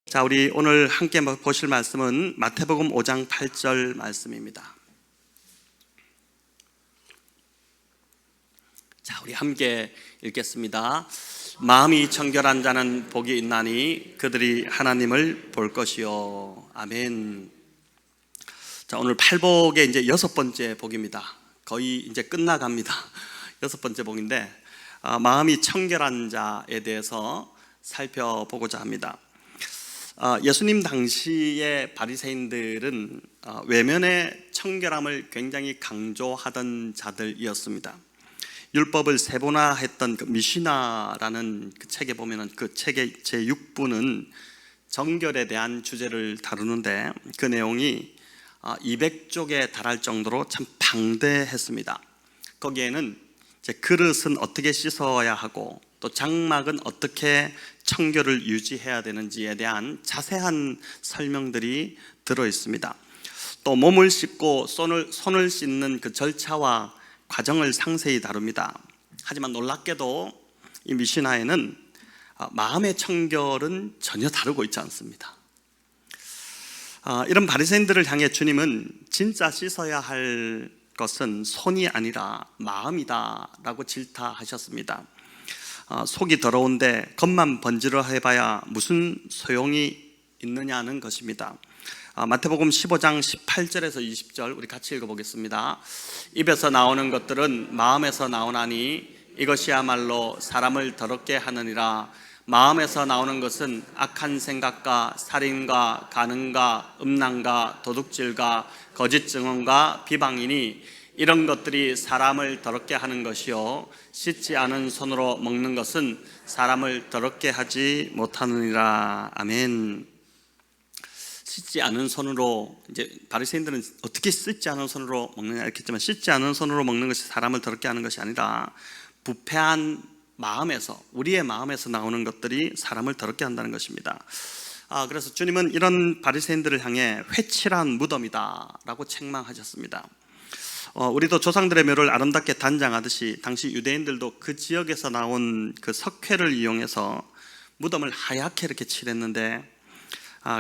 자, 우리 오늘 함께 보실 말씀은 마태복음 5장 8절 말씀입니다. 자, 우리 함께 읽겠습니다. 마음이 청결한 자는 복이 있나니 그들이 하나님을 볼 것이요. 아멘. 자, 오늘 팔복의 이제 6번째 복입니다. 거의 이제 끝나갑니다. 6번째 복인데, 마음이 청결한 자에 대해서 살펴보고자 합니다. 예수님 당시의 바리새인들은 외면의 청결함을 굉장히 강조하던 자들이었습니다. 율법을 세분화했던 그 미시나라는 그 책에 보면은 그 책의 제6부는 정결에 대한 주제를 다루는데 그 내용이 200쪽에 달할 정도로 참 방대했습니다. 거기에는 이제 그릇은 어떻게 씻어야 하고 또 장막은 어떻게 청결을 유지해야 되는지에 대한 자세한 설명들이 들어 있습니다. 또 몸을 씻고 손을 씻는 그 절차와 과정을 상세히 다룹니다. 하지만 놀랍게도 이 미시나에는 마음의 청결은 전혀 다루고 있지 않습니다. 이런 바리새인들을 향해 주님은 진짜 씻어야 할 것은 손이 아니라 마음이다 라고 질타하셨습니다. 속이 더러운데 겉만 번지르해봐야 무슨 소용이 있느냐는 것입니다. 마태복음 15장 18절에서 20절 우리 같이 읽어보겠습니다. 입에서 나오는 것들은 마음에서 나오나니 이것이야말로 사람을 더럽게 하느니라. 마음에서 나오는 것은 악한 생각과 살인과 간음과 음란과 도둑질과 거짓 증언과 비방이니 이런 것들이 사람을 더럽게 하는 것이요 씻지 않은 손으로 먹는 것은 사람을 더럽게 하지 못하느니라. 아멘. 씻지 않은 손으로, 이제 바리새인들은 어떻게 씻지 않은 손으로 먹느냐 이렇게 했지만, 씻지 않은 손으로 먹는 것이 사람을 더럽게 하는 것이 아니라 부패한 마음에서, 우리의 마음에서 나오는 것들이 사람을 더럽게 한다는 것입니다. 그래서 주님은 이런 바리새인들을 향해 회칠한 무덤이다 라고 책망하셨습니다. 우리도 조상들의 묘를 아름답게 단장하듯이 당시 유대인들도 그 지역에서 나온 그 석회를 이용해서 무덤을 하얗게 이렇게 칠했는데,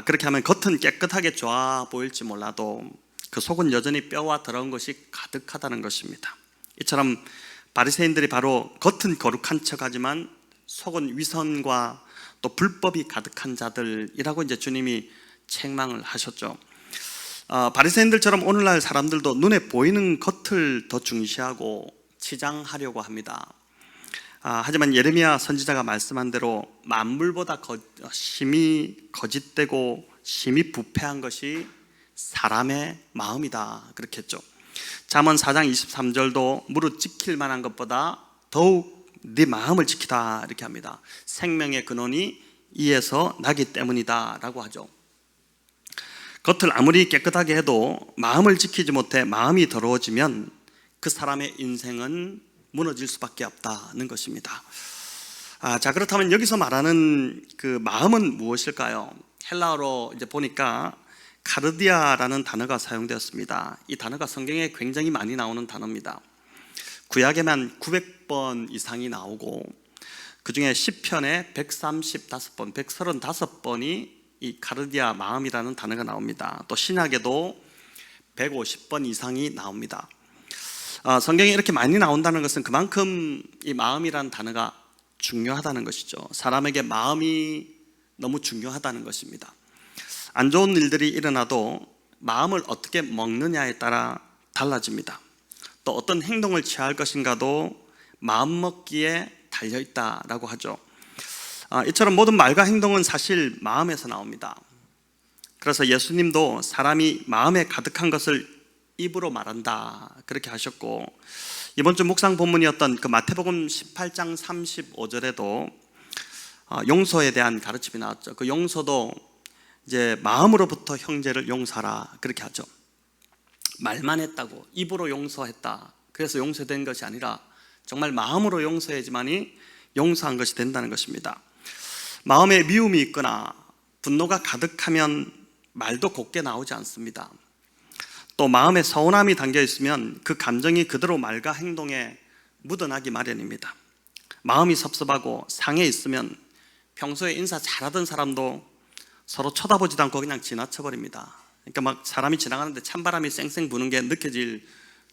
그렇게 하면 겉은 깨끗하게 좋아 보일지 몰라도 그 속은 여전히 뼈와 더러운 것이 가득하다는 것입니다. 이처럼 바리새인들이 바로 겉은 거룩한 척하지만 속은 위선과 또 불법이 가득한 자들이라고 이제 주님이 책망을 하셨죠. 바리새인들처럼 오늘날 사람들도 눈에 보이는 겉을 더 중시하고 치장하려고 합니다. 하지만 예레미야 선지자가 말씀한 대로 만물보다 심히 거짓되고 심히 부패한 것이 사람의 마음이다 그렇게 했죠. 잠언 4장 23절도 무릇 지킬 만한 것보다 더욱 네 마음을 지키다 이렇게 합니다. 생명의 근원이 이에서 나기 때문이다 라고 하죠. 겉을 아무리 깨끗하게 해도 마음을 지키지 못해 마음이 더러워지면 그 사람의 인생은 무너질 수밖에 없다는 것입니다. 자, 그렇다면 여기서 말하는 그 마음은 무엇일까요? 헬라어로 이제 보니까 카르디아라는 단어가 사용되었습니다. 이 단어가 성경에 굉장히 많이 나오는 단어입니다. 구약에만 900번 이상이 나오고 그 중에 시편에 135번, 135번이 이 카르디아 마음이라는 단어가 나옵니다. 또 신약에도 150번 이상이 나옵니다. 성경에 이렇게 많이 나온다는 것은 그만큼 이 마음이라는 단어가 중요하다는 것이죠. 사람에게 마음이 너무 중요하다는 것입니다. 안 좋은 일들이 일어나도 마음을 어떻게 먹느냐에 따라 달라집니다. 또 어떤 행동을 취할 것인가도 마음 먹기에 달려있다라고 하죠. 이처럼 모든 말과 행동은 사실 마음에서 나옵니다. 그래서 예수님도 사람이 마음에 가득한 것을 입으로 말한다 그렇게 하셨고, 이번 주 묵상 본문이었던 그 마태복음 18장 35절에도 용서에 대한 가르침이 나왔죠. 그 용서도 이제 마음으로부터 형제를 용서하라 그렇게 하죠. 말만 했다고 입으로 용서했다 그래서 용서된 것이 아니라 정말 마음으로 용서해야지만이 용서한 것이 된다는 것입니다. 마음에 미움이 있거나 분노가 가득하면 말도 곱게 나오지 않습니다. 또 마음에 서운함이 담겨 있으면 그 감정이 그대로 말과 행동에 묻어나기 마련입니다. 마음이 섭섭하고 상해 있으면 평소에 인사 잘하던 사람도 서로 쳐다보지도 않고 그냥 지나쳐버립니다. 그러니까 막 사람이 지나가는데 찬바람이 쌩쌩 부는 게 느껴질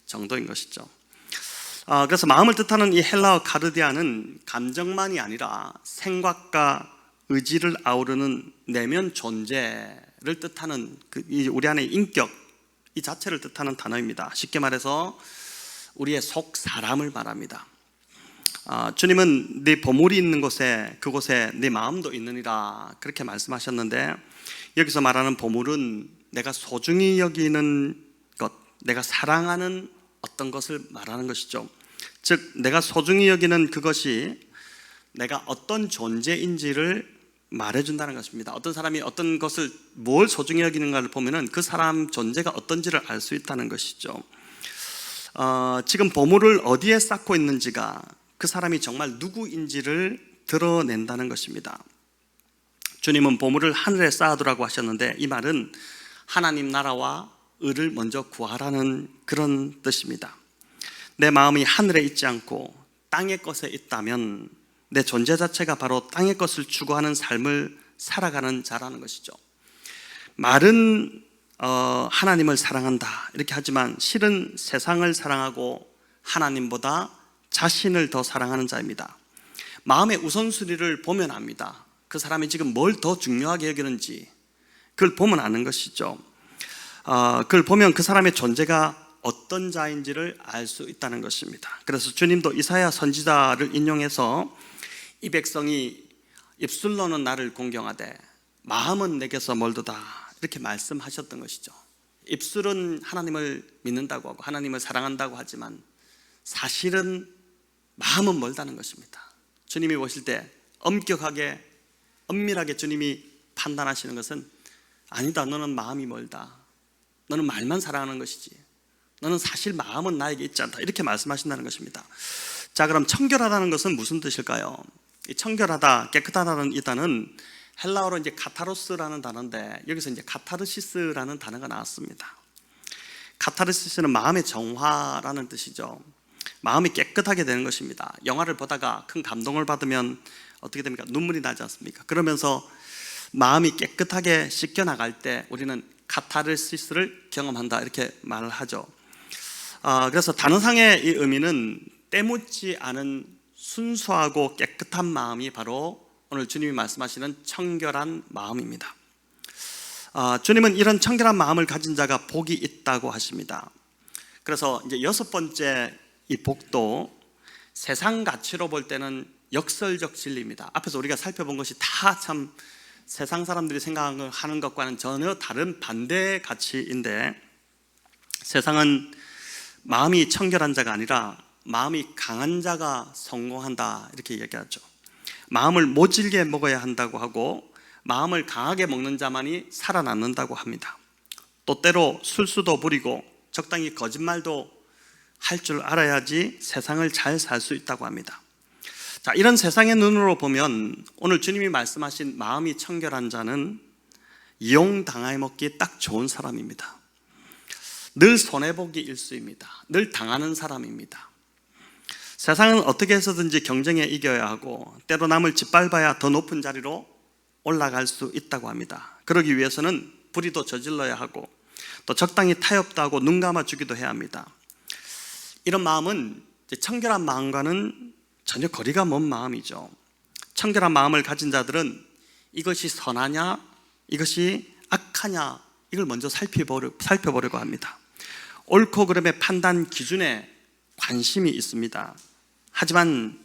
정도인 것이죠. 그래서 마음을 뜻하는 이 헬라어 카르디아는 감정만이 아니라 생각과 의지를 아우르는 내면 존재를 뜻하는 우리 안의 인격, 이 자체를 뜻하는 단어입니다. 쉽게 말해서 우리의 속 사람을 말합니다. 주님은 네 보물이 있는 곳에, 그곳에 네 마음도 있느니라 그렇게 말씀하셨는데, 여기서 말하는 보물은 내가 소중히 여기는 것, 내가 사랑하는 어떤 것을 말하는 것이죠. 즉 내가 소중히 여기는 그것이 내가 어떤 존재인지를 말해준다는 것입니다. 어떤 사람이 어떤 것을 뭘 소중히 여기는가를 보면은 그 사람 존재가 어떤지를 알 수 있다는 것이죠. 지금 보물을 어디에 쌓고 있는지가 그 사람이 정말 누구인지를 드러낸다는 것입니다. 주님은 보물을 하늘에 쌓아두라고 하셨는데, 이 말은 하나님 나라와 의를 먼저 구하라는 그런 뜻입니다. 내 마음이 하늘에 있지 않고 땅의 것에 있다면 내 존재 자체가 바로 땅의 것을 추구하는 삶을 살아가는 자라는 것이죠. 말은 하나님을 사랑한다 이렇게 하지만 실은 세상을 사랑하고 하나님보다 자신을 더 사랑하는 자입니다. 마음의 우선순위를 보면 압니다. 그 사람이 지금 뭘 더 중요하게 여기는지 그걸 보면 아는 것이죠. 그걸 보면 그 사람의 존재가 어떤 자인지를 알 수 있다는 것입니다. 그래서 주님도 이사야 선지자를 인용해서 이 백성이 입술로는 나를 공경하되 마음은 내게서 멀도다 이렇게 말씀하셨던 것이죠. 입술은 하나님을 믿는다고 하고 하나님을 사랑한다고 하지만 사실은 마음은 멀다는 것입니다. 주님이 보실 때 엄격하게 엄밀하게 주님이 판단하시는 것은 아니다, 너는 마음이 멀다, 너는 말만 사랑하는 것이지 너는 사실 마음은 나에게 있지 않다 이렇게 말씀하신다는 것입니다. 자, 그럼 청결하다는 것은 무슨 뜻일까요? 이 청결하다, 깨끗하다는 이 단어는 헬라어로 이제 카타로스라는 단어인데 여기서 이제 카타르시스라는 단어가 나왔습니다. 카타르시스는 마음의 정화라는 뜻이죠. 마음이 깨끗하게 되는 것입니다. 영화를 보다가 큰 감동을 받으면 어떻게 됩니까? 눈물이 나지 않습니까? 그러면서 마음이 깨끗하게 씻겨 나갈 때 우리는 카타르시스를 경험한다 이렇게 말을 하죠. 그래서 단어상의 이 의미는 때묻지 않은 순수하고 깨끗한 마음이 바로 오늘 주님이 말씀하시는 청결한 마음입니다. 주님은 이런 청결한 마음을 가진 자가 복이 있다고 하십니다. 그래서 이제 6번째 이 복도 세상 가치로 볼 때는 역설적 진리입니다. 앞에서 우리가 살펴본 것이 다 참 세상 사람들이 생각하는 것과는 전혀 다른 반대 가치인데, 세상은 마음이 청결한 자가 아니라 마음이 강한 자가 성공한다 이렇게 얘기하죠. 마음을 모질게 먹어야 한다고 하고 마음을 강하게 먹는 자만이 살아남는다고 합니다. 또 때로 술수도 부리고 적당히 거짓말도 할 줄 알아야지 세상을 잘 살 수 있다고 합니다. 자, 이런 세상의 눈으로 보면 오늘 주님이 말씀하신 마음이 청결한 자는 이용당해 먹기 딱 좋은 사람입니다. 늘 손해보기 일수입니다. 늘 당하는 사람입니다. 세상은 어떻게 해서든지 경쟁에 이겨야 하고 때로 남을 짓밟아야 더 높은 자리로 올라갈 수 있다고 합니다. 그러기 위해서는 불의도 저질러야 하고 또 적당히 타협도 하고 눈 감아주기도 해야 합니다. 이런 마음은 청결한 마음과는 전혀 거리가 먼 마음이죠. 청결한 마음을 가진 자들은 이것이 선하냐 이것이 악하냐 이걸 먼저 살펴보려고 합니다. 옳고 그름의 판단 기준에 관심이 있습니다. 하지만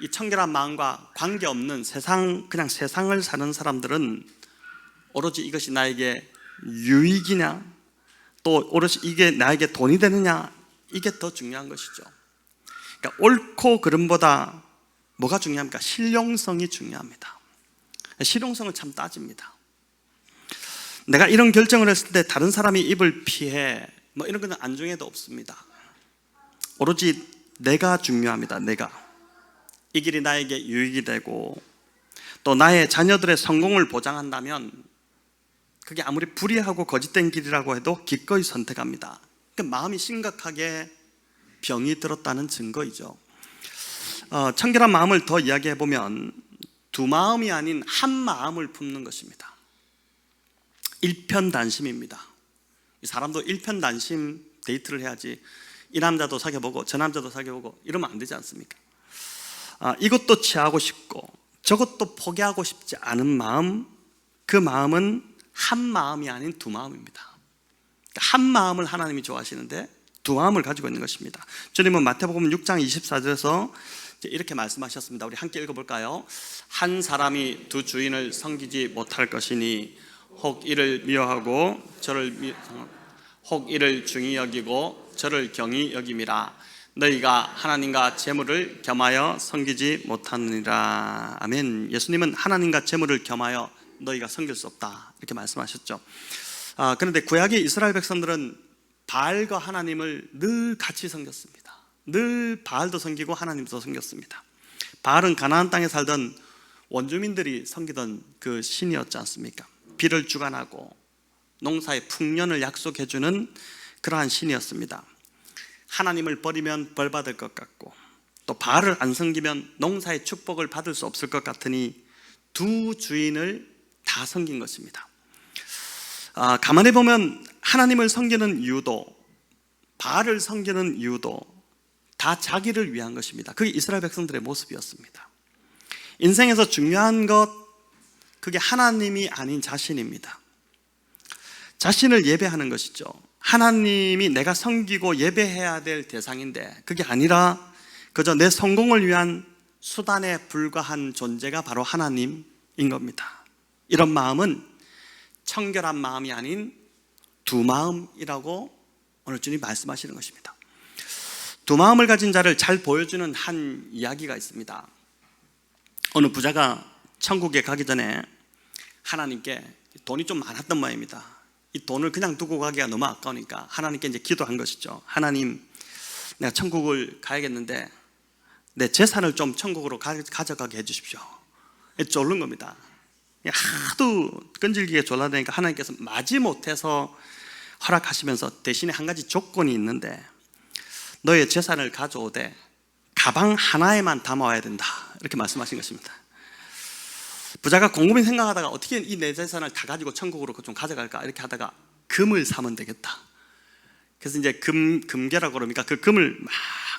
이 청결한 마음과 관계없는 그냥 세상을 사는 사람들은 오로지 이것이 나에게 유익이냐 또 오롯이 이게 나에게 돈이 되느냐 이게 더 중요한 것이죠. 그러니까 옳고 그름보다 뭐가 중요합니까? 실용성이 중요합니다. 실용성을 참 따집니다. 내가 이런 결정을 했을 때 다른 사람이 입을 피해 뭐 이런 것은 안중에도 없습니다. 오로지 내가 중요합니다. 내가 이 길이 나에게 유익이 되고 또 나의 자녀들의 성공을 보장한다면 그게 아무리 불의하고 거짓된 길이라고 해도 기꺼이 선택합니다. 그러니까 마음이 심각하게 병이 들었다는 증거이죠. 청결한 마음을 더 이야기해 보면 두 마음이 아닌 한 마음을 품는 것입니다. 일편단심입니다. 이 사람도 일편단심 데이트를 해야지 이 남자도 사귀어보고 저 남자도 사귀어보고 이러면 안 되지 않습니까? 이것도 취하고 싶고 저것도 포기하고 싶지 않은 마음, 그 마음은 한 마음이 아닌 두 마음입니다. 한 마음을 하나님이 좋아하시는데 두 마음을 가지고 있는 것입니다. 주님은 마태복음 6장 24절에서 이렇게 말씀하셨습니다. 우리 함께 읽어볼까요? 한 사람이 두 주인을 섬기지 못할 것이니 혹 이를 미워하고 혹 이를 중히 여기고 저를 경히 여김이라. 너희가 하나님과 재물을 겸하여 섬기지 못하느니라. 아멘. 예수님은 하나님과 재물을 겸하여 너희가 섬길 수 없다 이렇게 말씀하셨죠. 그런데 구약의 이스라엘 백성들은 바알과 하나님을 늘 같이 섬겼습니다. 늘 바알도 섬기고 하나님도 섬겼습니다. 바알은 가나안 땅에 살던 원주민들이 섬기던 그 신이었지 않습니까? 비를 주관하고 농사의 풍년을 약속해주는 그러한 신이었습니다. 하나님을 버리면 벌 받을 것 같고 또 바알을 안 섬기면 농사의 축복을 받을 수 없을 것 같으니 두 주인을 다 섬긴 것입니다. 가만히 보면 하나님을 섬기는 이유도 바알을 섬기는 이유도 다 자기를 위한 것입니다. 그게 이스라엘 백성들의 모습이었습니다. 인생에서 중요한 것, 그게 하나님이 아닌 자신입니다. 자신을 예배하는 것이죠. 하나님이 내가 섬기고 예배해야 될 대상인데 그게 아니라 그저 내 성공을 위한 수단에 불과한 존재가 바로 하나님인 겁니다. 이런 마음은 청결한 마음이 아닌 두 마음이라고 오늘 주님 말씀하시는 것입니다. 두 마음을 가진 자를 잘 보여주는 한 이야기가 있습니다. 어느 부자가 천국에 가기 전에 하나님께 돈이 좀 많았던 모양입니다. 이 돈을 그냥 두고 가기가 너무 아까우니까 하나님께 이제 기도한 것이죠. 하나님, 내가 천국을 가야겠는데 내 재산을 좀 천국으로 가져가게 해주십시오. 쫄른 겁니다. 하도 끈질기게 졸라대니까 하나님께서 마지못해서 허락하시면서 대신에 한 가지 조건이 있는데 너의 재산을 가져오되 가방 하나에만 담아와야 된다 이렇게 말씀하신 것입니다. 부자가 곰곰이 생각하다가 어떻게 이 내 재산을 다 가지고 천국으로 좀 가져갈까 이렇게 하다가 금을 사면 되겠다. 그래서 이제 금괴라고 그럽니까? 그 금을 막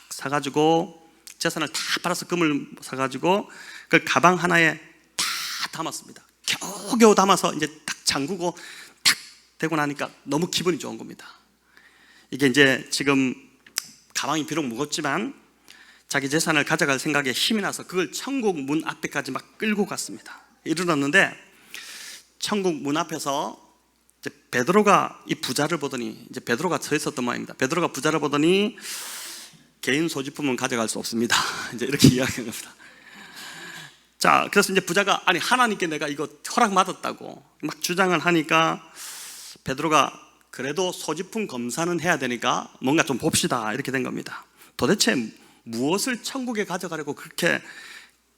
사가지고 재산을 다 팔아서 금을 사가지고 그 가방 하나에 다 담았습니다. 겨우겨우 담아서 이제 딱 잠그고 탁 대고 나니까 너무 기분이 좋은 겁니다. 이게 이제 지금 가방이 비록 무겁지만 자기 재산을 가져갈 생각에 힘이 나서 그걸 천국 문 앞에까지 막 끌고 갔습니다. 이르렀는데 천국 문 앞에서 이제 베드로가 이 부자를 보더니 이제 베드로가 서 있었던 모양입니다. 베드로가 부자를 보더니 개인 소지품은 가져갈 수 없습니다. 이제 이렇게 이야기한 겁니다. 자, 그래서 이제 부자가 아니 하나님께 내가 이거 허락 받았다고 막 주장을 하니까 베드로가 그래도 소지품 검사는 해야 되니까 뭔가 좀 봅시다 이렇게 된 겁니다. 도대체 무엇을 천국에 가져가려고 그렇게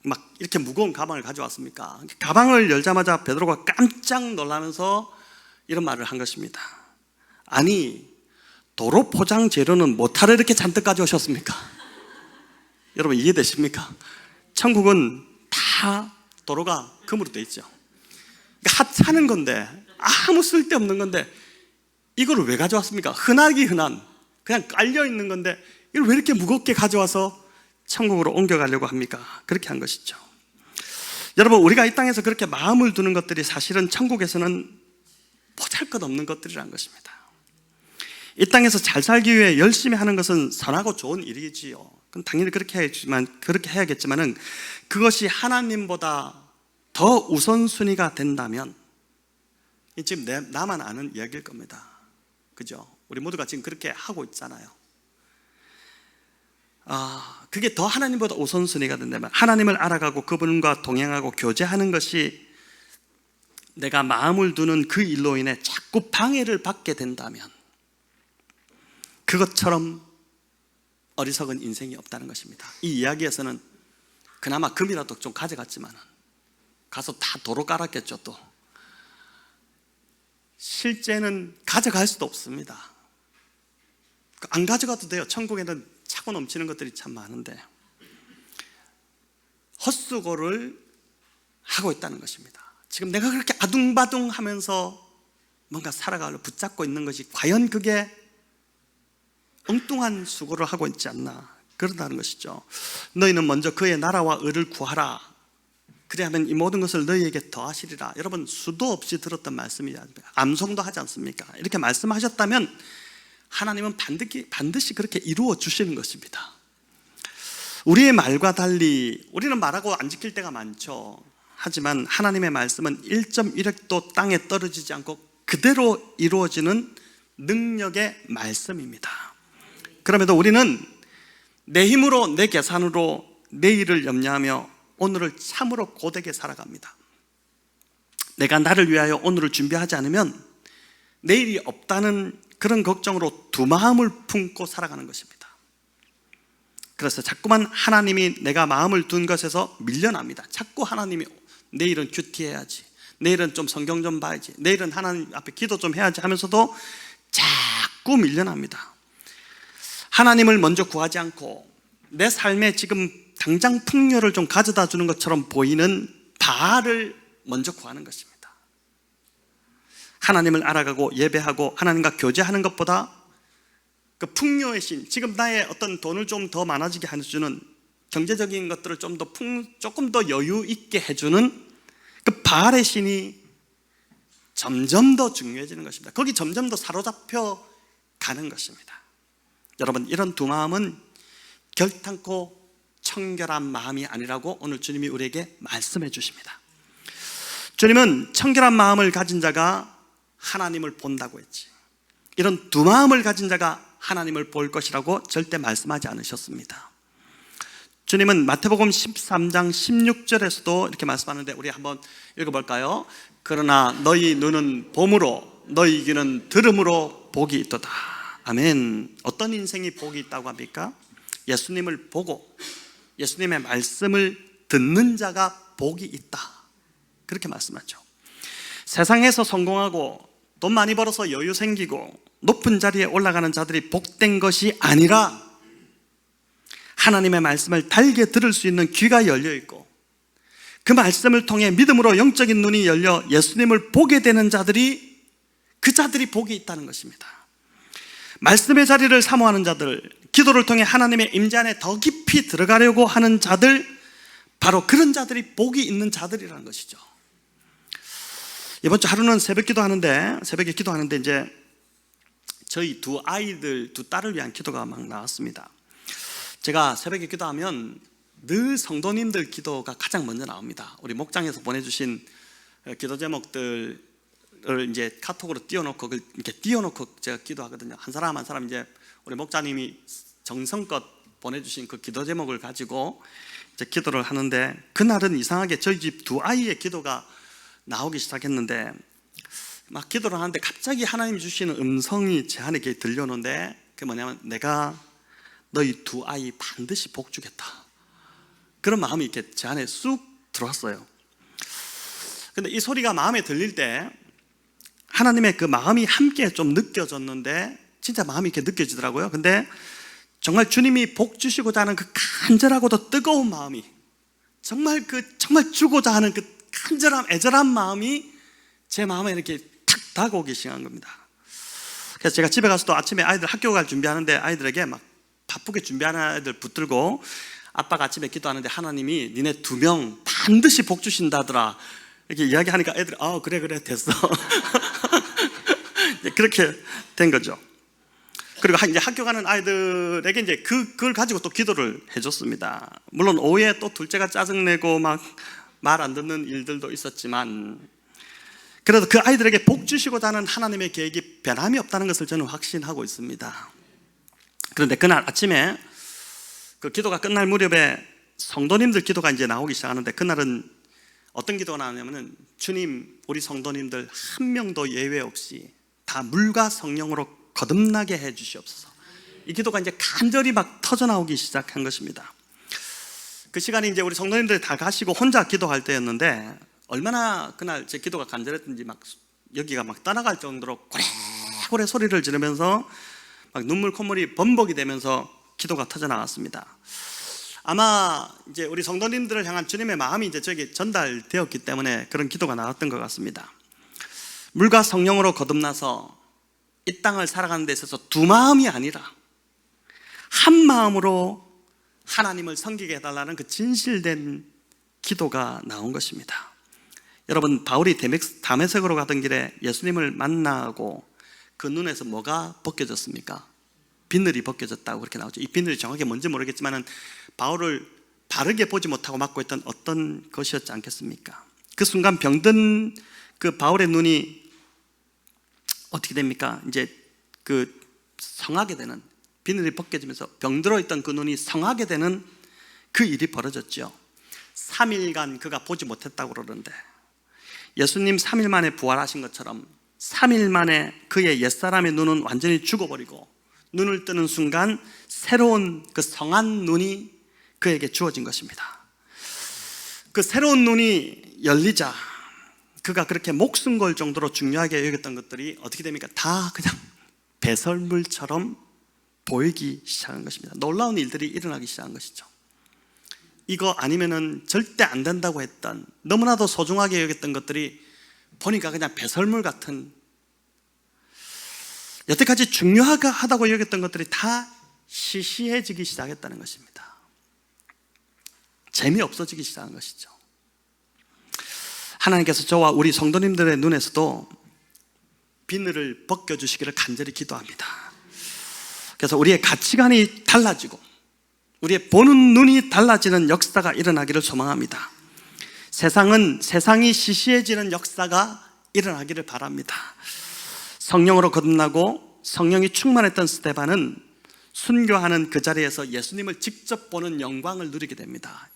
막 이렇게 무거운 가방을 가져왔습니까? 가방을 열자마자 베드로가 깜짝 놀라면서 이런 말을 한 것입니다. 아니 도로 포장 재료는 뭐하러 이렇게 잔뜩 가져오셨습니까? 여러분 이해되십니까? 천국은 다 도로가 금으로 돼 있죠. 하찮은 건데 아무 쓸데없는 건데 이걸 왜 가져왔습니까? 흔하기 흔한 그냥 깔려있는 건데 이걸 왜 이렇게 무겁게 가져와서 천국으로 옮겨가려고 합니까? 그렇게 한 것이죠. 여러분 우리가 이 땅에서 그렇게 마음을 두는 것들이 사실은 천국에서는 보잘것없는 것들이라는 것입니다. 이 땅에서 잘 살기 위해 열심히 하는 것은 선하고 좋은 일이지요. 그럼 당연히 그렇게 해야겠지만은 그것이 하나님보다 더 우선순위가 된다면 지금 나만 아는 이야기일 겁니다. 그죠? 우리 모두가 지금 그렇게 하고 있잖아요. 그게 더 하나님보다 우선순위가 된다면 하나님을 알아가고 그분과 동행하고 교제하는 것이 내가 마음을 두는 그 일로 인해 자꾸 방해를 받게 된다면 그것처럼 어리석은 인생이 없다는 것입니다. 이 이야기에서는 그나마 금이라도 좀 가져갔지만 가서 다 도로 깔았겠죠. 또 실제는 가져갈 수도 없습니다. 안 가져가도 돼요. 천국에는 차고 넘치는 것들이 참 많은데 헛수고를 하고 있다는 것입니다. 지금 내가 그렇게 아둥바둥 하면서 뭔가 살아가려 붙잡고 있는 것이 과연 그게 엉뚱한 수고를 하고 있지 않나, 그런다는 것이죠. 너희는 먼저 그의 나라와 의를 구하라. 그래야면 이 모든 것을 너희에게 더하시리라. 여러분, 수도 없이 들었던 말씀이지 않습니까? 암송도 하지 않습니까? 이렇게 말씀하셨다면 하나님은 반드시 그렇게 이루어 주시는 것입니다. 우리의 말과 달리 우리는 말하고 안 지킬 때가 많죠. 하지만 하나님의 말씀은 1.1획도 땅에 떨어지지 않고 그대로 이루어지는 능력의 말씀입니다. 그럼에도 우리는 내 힘으로, 내 계산으로 내일을 염려하며 오늘을 참으로 고되게 살아갑니다. 내가 나를 위하여 오늘을 준비하지 않으면 내일이 없다는 그런 걱정으로 두 마음을 품고 살아가는 것입니다. 그래서 자꾸만 하나님이 내가 마음을 둔 것에서 밀려납니다. 자꾸 하나님이 내일은 큐티해야지, 내일은 좀 성경 좀 봐야지, 내일은 하나님 앞에 기도 좀 해야지 하면서도 자꾸 밀려납니다. 하나님을 먼저 구하지 않고 내 삶에 지금 당장 풍요를 좀 가져다 주는 것처럼 보이는 바알을 먼저 구하는 것입니다. 하나님을 알아가고 예배하고 하나님과 교제하는 것보다 그 풍요의 신, 지금 나의 어떤 돈을 좀 더 많아지게 해주는 경제적인 것들을 조금 더 여유 있게 해주는 그 바알의 신이 점점 더 중요해지는 것입니다. 거기 점점 더 사로잡혀 가는 것입니다. 여러분, 이런 두 마음은 결탄코 청결한 마음이 아니라고 오늘 주님이 우리에게 말씀해 주십니다. 주님은 청결한 마음을 가진 자가 하나님을 본다고 했지, 이런 두 마음을 가진 자가 하나님을 볼 것이라고 절대 말씀하지 않으셨습니다. 주님은 마태복음 13장 16절에서도 이렇게 말씀하는데 우리 한번 읽어볼까요? 그러나 너희 눈은 봄으로 너희 귀는 들음으로 복이 있도다. 아멘. 어떤 인생이 복이 있다고 합니까? 예수님을 보고 예수님의 말씀을 듣는 자가 복이 있다, 그렇게 말씀하죠. 세상에서 성공하고 돈 많이 벌어서 여유 생기고 높은 자리에 올라가는 자들이 복된 것이 아니라 하나님의 말씀을 달게 들을 수 있는 귀가 열려 있고 그 말씀을 통해 믿음으로 영적인 눈이 열려 예수님을 보게 되는 자들이, 그 자들이 복이 있다는 것입니다. 말씀의 자리를 사모하는 자들, 기도를 통해 하나님의 임재 안에 더 깊이 들어가려고 하는 자들, 바로 그런 자들이 복이 있는 자들이라는 것이죠. 이번 주 하루는 새벽에 기도하는데 이제 저희 두 딸을 위한 기도가 막 나왔습니다. 제가 새벽에 기도하면 늘 성도님들 기도가 가장 먼저 나옵니다. 우리 목장에서 보내주신 기도 제목들을 이제 카톡으로 띄워놓고 제가 기도하거든요. 한 사람 한 사람 이제 우리 목자님이 정성껏 보내주신 그 기도 제목을 가지고 이제 기도를 하는데, 그날은 이상하게 저희 집 두 아이의 기도가 나오기 시작했는데 막 기도를 하는데 갑자기 하나님이 주시는 음성이 제 안에 들려오는데, 그게 뭐냐면 내가 너희 두 아이 반드시 복 주겠다, 그런 마음이 이렇게 제 안에 쑥 들어왔어요. 근데 이 소리가 마음에 들릴 때 하나님의 그 마음이 함께 좀 느껴졌는데, 진짜 마음이 이렇게 느껴지더라고요. 근데 정말 주님이 복 주시고자 하는 그 간절하고도 뜨거운 마음이, 정말 주고자 하는 그 간절함, 애절한 마음이 제 마음에 이렇게 탁 다가오기 시작한 겁니다. 그래서 제가 집에 가서도 아침에 아이들 학교 갈 준비하는데 아이들에게 막 바쁘게 준비하는 아이들 붙들고, 아빠가 아침에 기도하는데 하나님이 니네 2명 반드시 복 주신다더라, 이렇게 이야기하니까 애들이 그래 됐어. 그렇게 된 거죠. 그리고 이제 학교 가는 아이들에게 이제 그걸 가지고 또 기도를 해줬습니다. 물론 오후에 또 둘째가 짜증내고 막 말 안 듣는 일들도 있었지만, 그래도 그 아이들에게 복 주시고자 하는 하나님의 계획이 변함이 없다는 것을 저는 확신하고 있습니다. 그런데 그날 아침에 그 기도가 끝날 무렵에 성도님들 기도가 이제 나오기 시작하는데, 그날은 어떤 기도가 나오냐면은, 주님, 우리 성도님들 한 명도 예외 없이 다 물과 성령으로 거듭나게 해 주시옵소서. 이 기도가 이제 간절히 막 터져 나오기 시작한 것입니다. 그 시간이 이제 우리 성도님들이 다 가시고 혼자 기도할 때였는데, 얼마나 그날 제 기도가 간절했던지 막 여기가 막 떠나갈 정도로 고래고래 소리를 지르면서 막 눈물 콧물이 범벅이 되면서 기도가 터져 나왔습니다. 아마 이제 우리 성도님들을 향한 주님의 마음이 이제 저에게 전달되었기 때문에 그런 기도가 나왔던 것 같습니다. 물과 성령으로 거듭나서 이 땅을 살아가는 데 있어서 두 마음이 아니라 한 마음으로 하나님을 섬기게 해달라는 그 진실된 기도가 나온 것입니다. 여러분, 바울이 다메섹으로 가던 길에 예수님을 만나고 그 눈에서 뭐가 벗겨졌습니까? 비늘이 벗겨졌다고 그렇게 나오죠. 이 비늘이 정확히 뭔지 모르겠지만 바울을 바르게 보지 못하고 막고 있던 어떤 것이었지 않겠습니까? 그 순간 병든 그 바울의 눈이 어떻게 됩니까? 이제 그 성하게 되는, 비늘이 벗겨지면서 병들어 있던 그 눈이 성하게 되는 그 일이 벌어졌죠. 3일간 그가 보지 못했다고 그러는데 예수님 3일 만에 부활하신 것처럼 3일 만에 그의 옛사람의 눈은 완전히 죽어버리고 눈을 뜨는 순간 새로운 그 성한 눈이 그에게 주어진 것입니다. 그 새로운 눈이 열리자 그가 그렇게 목숨 걸 정도로 중요하게 여겼던 것들이 어떻게 됩니까? 다 그냥 배설물처럼 보이기 시작한 것입니다. 놀라운 일들이 일어나기 시작한 것이죠. 이거 아니면은 절대 안 된다고 했던, 너무나도 소중하게 여겼던 것들이 보니까 그냥 배설물 같은, 여태까지 중요하다고 여겼던 것들이 다 시시해지기 시작했다는 것입니다. 재미없어지기 시작한 것이죠. 하나님께서 저와 우리 성도님들의 눈에서도 비늘을 벗겨주시기를 간절히 기도합니다. 그래서 우리의 가치관이 달라지고 우리의 보는 눈이 달라지는 역사가 일어나기를 소망합니다. 세상이 시시해지는 역사가 일어나기를 바랍니다. 성령으로 거듭나고 성령이 충만했던 스데반은 순교하는 그 자리에서 예수님을 직접 보는 영광을 누리게 됩니다.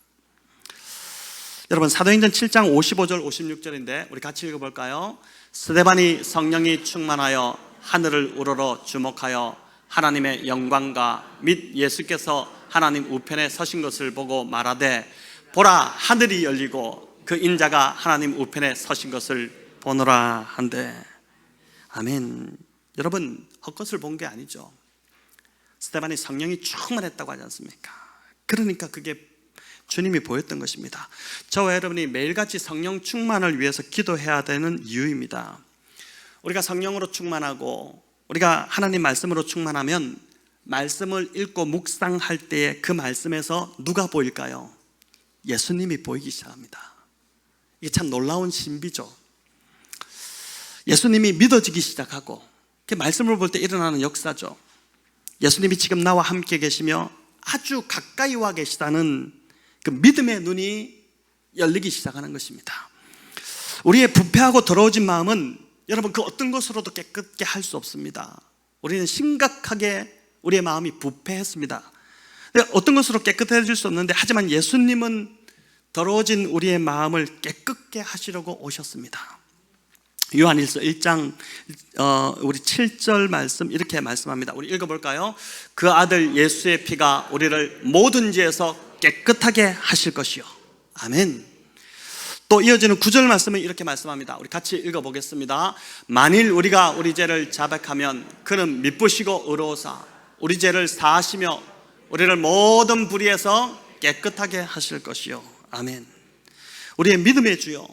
여러분, 사도행전 7장 55절 56절인데 우리 같이 읽어볼까요? 스데반이 성령이 충만하여 하늘을 우러러 주목하여 하나님의 영광과 및 예수께서 하나님 우편에 서신 것을 보고 말하되 보라, 하늘이 열리고 그 인자가 하나님 우편에 서신 것을 보노라 한데. 아멘. 여러분, 헛것을 본 게 아니죠. 스데반이 성령이 충만했다고 하지 않습니까? 그러니까 그게 주님이 보였던 것입니다. 저와 여러분이 매일같이 성령 충만을 위해서 기도해야 되는 이유입니다. 우리가 성령으로 충만하고 우리가 하나님 말씀으로 충만하면 말씀을 읽고 묵상할 때에 그 말씀에서 누가 보일까요? 예수님이 보이기 시작합니다. 이게 참 놀라운 신비죠. 예수님이 믿어지기 시작하고, 그 말씀을 볼 때 일어나는 역사죠. 예수님이 지금 나와 함께 계시며 아주 가까이 와 계시다는 그 믿음의 눈이 열리기 시작하는 것입니다. 우리의 부패하고 더러워진 마음은 여러분 그 어떤 것으로도 깨끗게 할 수 없습니다. 우리는 심각하게 우리의 마음이 부패했습니다. 어떤 것으로 깨끗해질 수 없는데, 하지만 예수님은 더러워진 우리의 마음을 깨끗게 하시려고 오셨습니다. 요한일서 1장 우리 7절 말씀 이렇게 말씀합니다. 우리 읽어볼까요? 그 아들 예수의 피가 우리를 모든 죄에서 깨끗하게 하실 것이요. 아멘. 또 이어지는 9절 말씀은 이렇게 말씀합니다. 우리 같이 읽어보겠습니다. 만일 우리가 우리 죄를 자백하면 그는 미쁘시고 의로우사 우리 죄를 사하시며 우리를 모든 불의에서 깨끗하게 하실 것이요. 아멘. 우리의 믿음의 주요,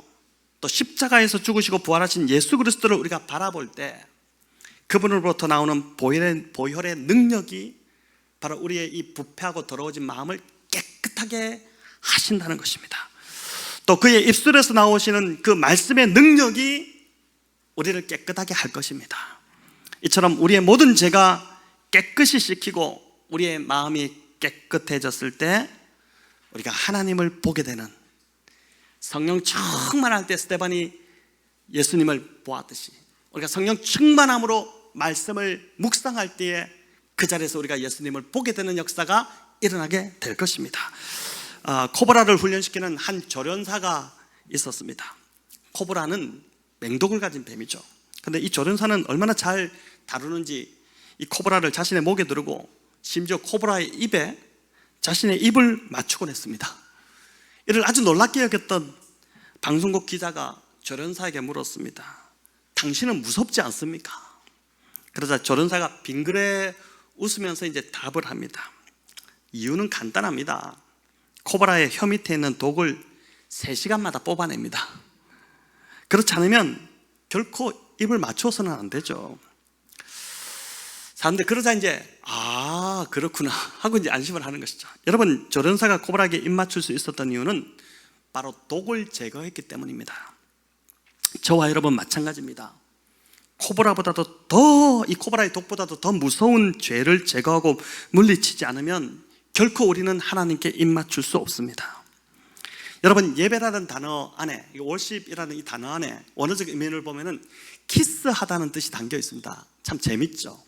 또 십자가에서 죽으시고 부활하신 예수 그리스도를 우리가 바라볼 때 그분으로부터 나오는 보혈의 능력이 바로 우리의 이 부패하고 더러워진 마음을 깨끗하게 하신다는 것입니다. 또 그의 입술에서 나오시는 그 말씀의 능력이 우리를 깨끗하게 할 것입니다. 이처럼 우리의 모든 죄가 깨끗이 씻기고 우리의 마음이 깨끗해졌을 때 우리가 하나님을 보게 되는, 성령 충만할 때 스데반이 예수님을 보았듯이 우리가 성령 충만함으로 말씀을 묵상할 때에 그 자리에서 우리가 예수님을 보게 되는 역사가 일어나게 될 것입니다. 코브라를 훈련시키는 한 조련사가 있었습니다. 코브라는 맹독을 가진 뱀이죠. 그런데 이 조련사는 얼마나 잘 다루는지 이 코브라를 자신의 목에 두르고 심지어 코브라의 입에 자신의 입을 맞추곤 했습니다. 이를 아주 놀랍게 여겼던 방송국 기자가 조련사에게 물었습니다. 당신은 무섭지 않습니까? 그러자 조련사가 빙그레 웃으면서 이제 답을 합니다. 이유는 간단합니다. 코브라의 혀 밑에 있는 독을 3시간마다 뽑아냅니다. 그렇지 않으면 결코 입을 맞춰서는 안 되죠. 사람들 그러자 이제 그렇구나 하고 이제 안심을 하는 것이죠. 여러분, 조련사가 코브라에게 입 맞출 수 있었던 이유는 바로 독을 제거했기 때문입니다. 저와 여러분 마찬가지입니다. 코브라보다도 더, 이 코브라의 독보다도 더 무서운 죄를 제거하고 물리치지 않으면 결코 우리는 하나님께 입 맞출 수 없습니다. 여러분, 예배라는 단어 안에, 월십이라는 이 단어 안에 원어적 의미를 보면은 키스하다는 뜻이 담겨 있습니다. 참 재밌죠.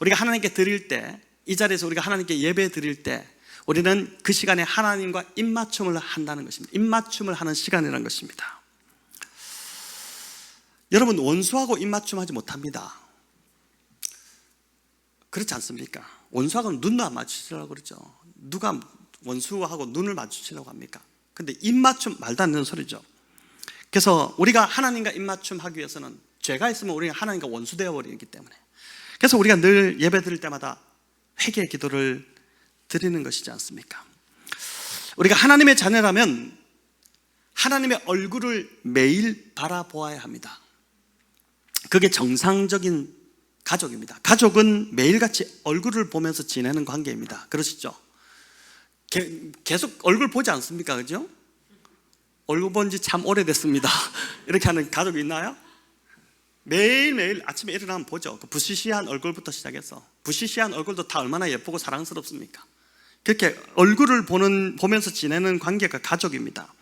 우리가 하나님께 드릴 때, 이 자리에서 우리가 하나님께 예배 드릴 때 우리는 그 시간에 하나님과 입맞춤을 한다는 것입니다. 입맞춤을 하는 시간이라는 것입니다. 여러분, 원수하고 입맞춤하지 못합니다. 그렇지 않습니까? 원수하고는 눈도 안 맞추시라고 그러죠. 누가 원수하고 눈을 맞추시라고 합니까? 근데 입맞춤, 말도 안 되는 소리죠. 그래서 우리가 하나님과 입맞춤 하기 위해서는 죄가 있으면 우리가 하나님과 원수되어 버리기 때문에, 그래서 우리가 늘 예배 드릴 때마다 회개 기도를 드리는 것이지 않습니까? 우리가 하나님의 자녀라면 하나님의 얼굴을 매일 바라보아야 합니다. 그게 정상적인 가족입니다. 가족은 매일같이 얼굴을 보면서 지내는 관계입니다. 그러시죠? 계속 얼굴 보지 않습니까? 그죠? 얼굴 본 지 참 오래됐습니다. 이렇게 하는 가족이 있나요? 매일매일 아침에 일어나면 보죠. 그 부시시한 얼굴부터 시작해서, 부시시한 얼굴도 다 얼마나 예쁘고 사랑스럽습니까? 그렇게 얼굴을 보면서 지내는 관계가 가족입니다.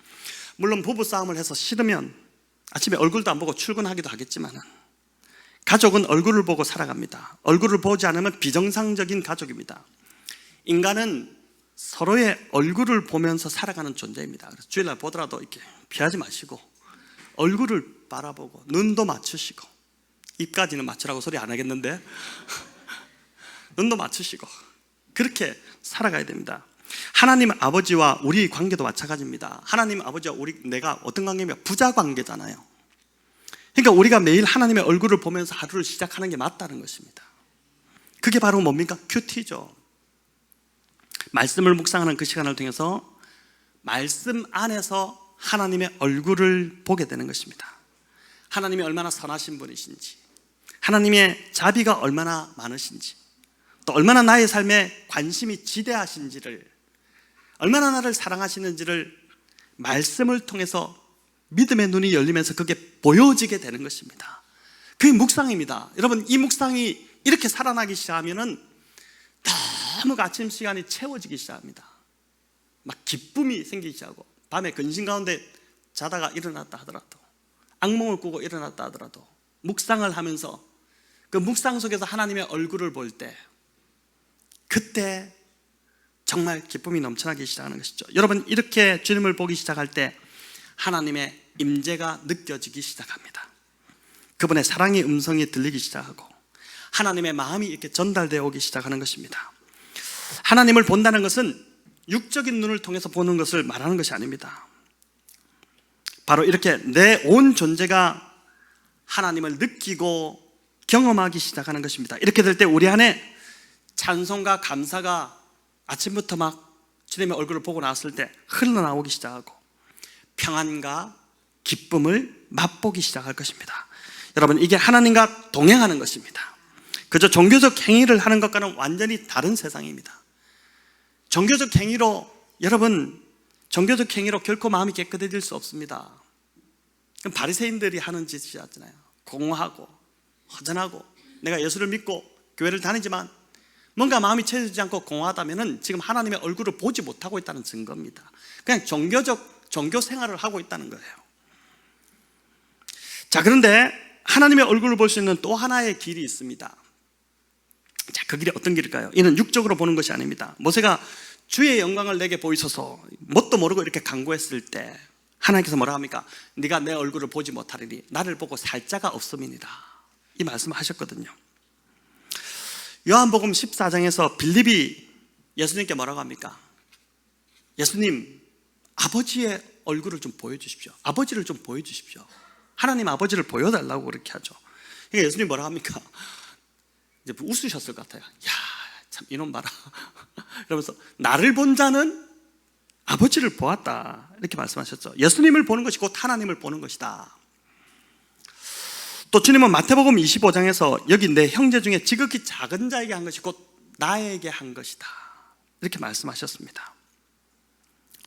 물론 부부싸움을 해서 싫으면 아침에 얼굴도 안 보고 출근하기도 하겠지만 가족은 얼굴을 보고 살아갑니다. 얼굴을 보지 않으면 비정상적인 가족입니다. 인간은 서로의 얼굴을 보면서 살아가는 존재입니다. 그래서 주일날 보더라도 이렇게 피하지 마시고 얼굴을 바라보고 눈도 맞추시고, 입까지는 맞추라고 소리 안 하겠는데 눈도 맞추시고 그렇게 살아가야 됩니다. 하나님 아버지와 우리 관계도 마찬가지입니다. 하나님 아버지와 내가 어떤 관계입니까? 부자 관계잖아요. 그러니까 우리가 매일 하나님의 얼굴을 보면서 하루를 시작하는 게 맞다는 것입니다. 그게 바로 뭡니까? 큐티죠. 말씀을 묵상하는 그 시간을 통해서 말씀 안에서 하나님의 얼굴을 보게 되는 것입니다. 하나님이 얼마나 선하신 분이신지, 하나님의 자비가 얼마나 많으신지, 또 얼마나 나의 삶에 관심이 지대하신지를, 얼마나 나를 사랑하시는지를 말씀을 통해서 믿음의 눈이 열리면서 그게 보여지게 되는 것입니다. 그게 묵상입니다. 여러분, 이 묵상이 이렇게 살아나기 시작하면은 너무 아침 시간이 채워지기 시작합니다. 막 기쁨이 생기기 시작하고, 밤에 근심 가운데 자다가 일어났다 하더라도, 악몽을 꾸고 일어났다 하더라도 묵상을 하면서 그 묵상 속에서 하나님의 얼굴을 볼 때, 그때 정말 기쁨이 넘쳐나기 시작하는 것이죠. 여러분, 이렇게 주님을 보기 시작할 때 하나님의 임재가 느껴지기 시작합니다. 그분의 사랑의 음성이 들리기 시작하고 하나님의 마음이 이렇게 전달되어 오기 시작하는 것입니다. 하나님을 본다는 것은 육적인 눈을 통해서 보는 것을 말하는 것이 아닙니다. 바로 이렇게 내 온 존재가 하나님을 느끼고 경험하기 시작하는 것입니다. 이렇게 될 때 우리 안에 찬송과 감사가 아침부터 막 주님의 얼굴을 보고 나왔을 때 흘러나오기 시작하고 평안과 기쁨을 맛보기 시작할 것입니다. 여러분, 이게 하나님과 동행하는 것입니다. 그저 종교적 행위를 하는 것과는 완전히 다른 세상입니다. 종교적 행위로, 여러분, 종교적 행위로 결코 마음이 깨끗해질 수 없습니다. 바리새인들이 하는 짓이잖아요. 공허하고 허전하고, 내가 예수를 믿고 교회를 다니지만 뭔가 마음이 채워지지 않고 공허하다면 지금 하나님의 얼굴을 보지 못하고 있다는 증거입니다. 그냥 종교 생활을 하고 있다는 거예요. 자, 그런데 하나님의 얼굴을 볼 수 있는 또 하나의 길이 있습니다. 자, 그 길이 어떤 길일까요? 이는 육적으로 보는 것이 아닙니다. 모세가 주의 영광을 내게 보이소서 뭣도 모르고 이렇게 간구했을 때 하나님께서 뭐라 합니까? 네가 내 얼굴을 보지 못하리니 나를 보고 살 자가 없음이니라, 이 말씀을 하셨거든요. 요한복음 14장에서 빌립이 예수님께 뭐라고 합니까? 예수님, 아버지의 얼굴을 좀 보여주십시오. 아버지를 좀 보여주십시오. 하나님 아버지를 보여달라고 그렇게 하죠. 그러니까 예수님 뭐라 합니까? 이제 웃으셨을 것 같아요. 야, 참 이놈 봐라. 그러면서 나를 본 자는 아버지를 보았다, 이렇게 말씀하셨죠. 예수님을 보는 것이 곧 하나님을 보는 것이다. 또 주님은 마태복음 25장에서 여기 내 형제 중에 지극히 작은 자에게 한 것이 곧 나에게 한 것이다, 이렇게 말씀하셨습니다.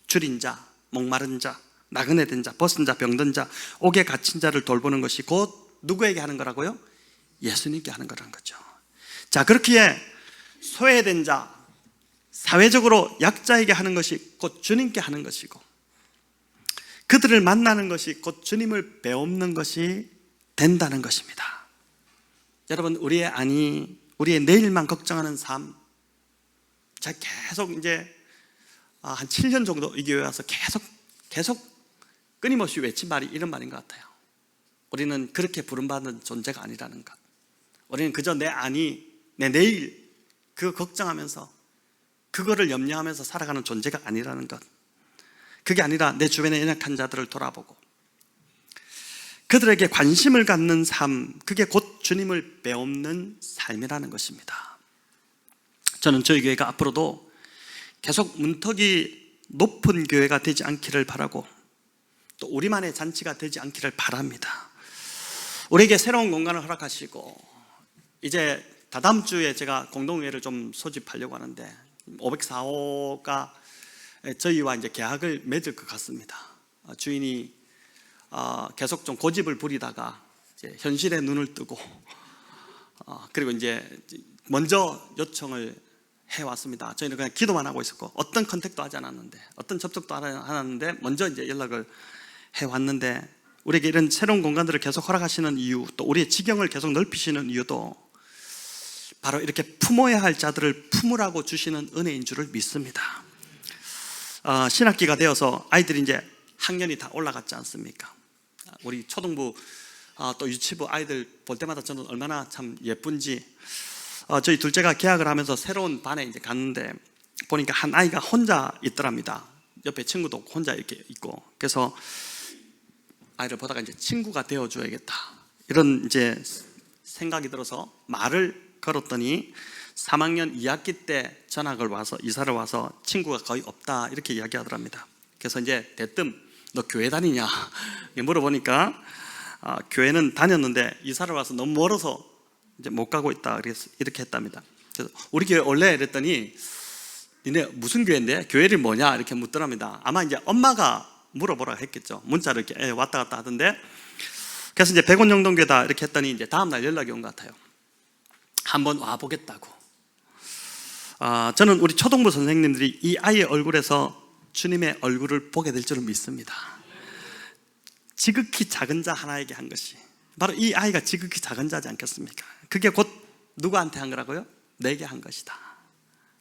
줄인 자, 목마른 자, 나그네 된 자, 벗은 자, 병든 자, 옥에 갇힌 자를 돌보는 것이 곧 누구에게 하는 거라고요? 예수님께 하는 거라는 거죠. 자, 그렇기에 소외된 자, 사회적으로 약자에게 하는 것이 곧 주님께 하는 것이고, 그들을 만나는 것이 곧 주님을 배우는 것이 된다는 것입니다. 여러분, 우리의 안위, 우리의 내일만 걱정하는 삶, 제가 계속 이제 한 7년 정도 이 교회 와서 계속 끊임없이 외친 말이 이런 말인 것 같아요. 우리는 그렇게 부름받는 존재가 아니라는 것. 우리는 그저 내 안위, 내 내일 그거 걱정하면서 그거를 염려하면서 살아가는 존재가 아니라는 것. 그게 아니라 내 주변의 연약한 자들을 돌아보고 그들에게 관심을 갖는 삶, 그게 곧 주님을 배우는 삶이라는 것입니다. 저는 저희 교회가 앞으로도 계속 문턱이 높은 교회가 되지 않기를 바라고, 또 우리만의 잔치가 되지 않기를 바랍니다. 우리에게 새로운 공간을 허락하시고, 이제 다다음 주에 제가 공동회를 좀 소집하려고 하는데 504호가 저희와 이제 계약을 맺을 것 같습니다. 주인이 계속 좀 고집을 부리다가 이제 현실에 눈을 뜨고 그리고 이제 먼저 요청을 해왔습니다. 저희는 그냥 기도만 하고 있었고 어떤 컨택도 하지 않았는데, 어떤 접촉도 하지 않았는데 먼저 이제 연락을 해왔는데, 우리에게 이런 새로운 공간들을 계속 허락하시는 이유, 또 우리의 지경을 계속 넓히시는 이유도 바로 이렇게 품어야 할 자들을 품으라고 주시는 은혜인 줄을 믿습니다. 신학기가 되어서 아이들이 이제 학년이 다 올라갔지 않습니까? 우리 초등부 또 유치부 아이들 볼 때마다 저는 얼마나 참 예쁜지, 저희 둘째가 개학을 하면서 새로운 반에 이제 갔는데 보니까 한 아이가 혼자 있더랍니다. 옆에 친구도 혼자 이렇게 있고, 그래서 아이를 보다가 이제 친구가 되어줘야겠다, 이런 이제 생각이 들어서 말을 걸었더니 3학년 2학기 때 전학을 와서, 이사를 와서 친구가 거의 없다, 이렇게 이야기하더랍니다. 그래서 이제 대뜸 너 교회 다니냐 물어보니까 교회는 다녔는데 이사를 와서 너무 멀어서 이제 못 가고 있다, 그래서 이렇게 했답니다. 그래서 우리 교회 원래 이랬더니 니네 무슨 교회인데? 교회 이름이 뭐냐? 이렇게 묻더랍니다. 아마 이제 엄마가 물어보라 했겠죠. 문자를 이렇게 왔다 갔다 하던데, 그래서 이제 백운영동교다 이렇게 했더니 이제 다음날 연락이 온 것 같아요. 한번 와보겠다고. 저는 우리 초등부 선생님들이 이 아이의 얼굴에서 주님의 얼굴을 보게 될 줄은 믿습니다. 지극히 작은 자 하나에게 한 것이 바로 이 아이가 지극히 작은 자지 않겠습니까? 그게 곧 누구한테 한 거라고요? 내게 한 것이다,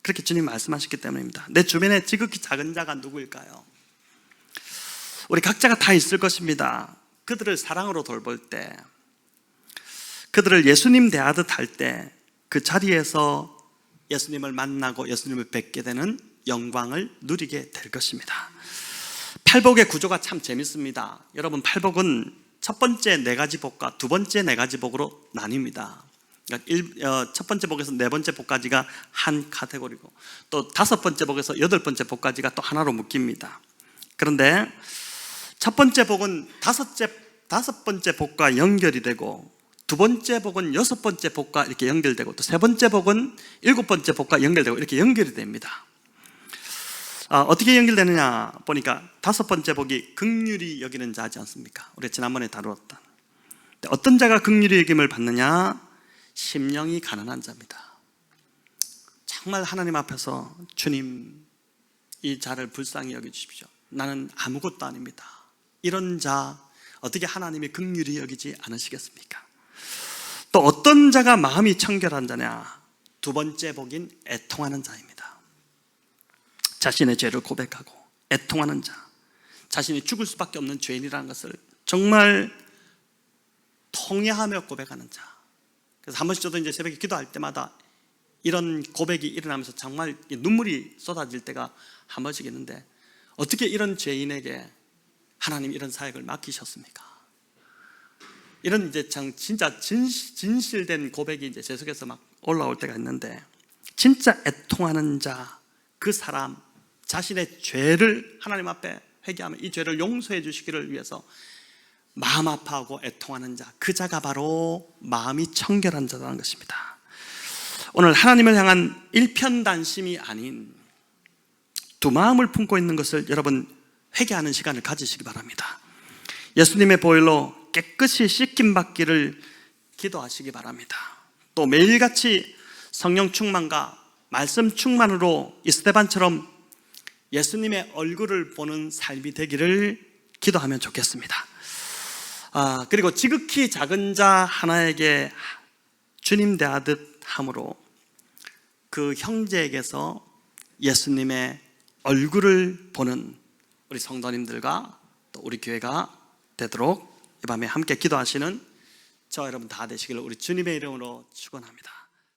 그렇게 주님 말씀하셨기 때문입니다. 내 주변에 지극히 작은 자가 누구일까요? 우리 각자가 다 있을 것입니다. 그들을 사랑으로 돌볼 때, 그들을 예수님 대하듯 할 때 그 자리에서 예수님을 만나고 예수님을 뵙게 되는 영광을 누리게 될 것입니다. 팔복의 구조가 참 재밌습니다. 여러분, 팔복은 첫 번째 4가지 복과 두 번째 4가지 복으로 나뉩니다. 그러니까 첫 번째 복에서 4번째 복까지가 한 카테고리고, 또 5번째 복에서 8번째 복까지가 또 하나로 묶입니다. 그런데 첫 번째 복은 다섯 번째 복과 연결이 되고, 두 번째 복은 6번째 복과 이렇게 연결되고, 또 세 번째 복은 7번째 복과 연결되고, 이렇게 연결이 됩니다. 어떻게 연결되느냐 보니까 5번째 복이 긍휼히 여기는 자지 않습니까? 우리 지난번에 다루었던. 어떤 자가 긍휼히 여김을 받느냐? 심령이 가난한 자입니다. 정말 하나님 앞에서 주님, 이 자를 불쌍히 여겨주십시오, 나는 아무것도 아닙니다, 이런 자 어떻게 하나님이 긍휼히 여기지 않으시겠습니까? 또 어떤 자가 마음이 청결한 자냐? 두 번째 복인 애통하는 자입니다. 자신의 죄를 고백하고 애통하는 자, 자신이 죽을 수밖에 없는 죄인이라는 것을 정말 통회하며 고백하는 자. 그래서 한 번씩 저도 이제 새벽에 기도할 때마다 이런 고백이 일어나면서 정말 눈물이 쏟아질 때가 한 번씩 있는데, 어떻게 이런 죄인에게 하나님 이런 사역을 맡기셨습니까? 이런 이제 진짜 진실된 고백이 이제 제 속에서 막 올라올 때가 있는데, 진짜 애통하는 자, 그 사람 자신의 죄를 하나님 앞에 회개하며 이 죄를 용서해 주시기를 위해서 마음 아파하고 애통하는 자, 그 자가 바로 마음이 청결한 자라는 것입니다. 오늘 하나님을 향한 일편단심이 아닌 두 마음을 품고 있는 것을 여러분 회개하는 시간을 가지시기 바랍니다. 예수님의 보혈로 깨끗이 씻김 받기를 기도하시기 바랍니다. 또 매일같이 성령 충만과 말씀 충만으로 이스데반처럼 예수님의 얼굴을 보는 삶이 되기를 기도하면 좋겠습니다. 그리고 지극히 작은 자 하나에게 주님 대하듯 함으로 그 형제에게서 예수님의 얼굴을 보는 우리 성도님들과 또 우리 교회가 되도록 이 밤에 함께 기도하시는 저 여러분 다 되시기를 우리 주님의 이름으로 축원합니다.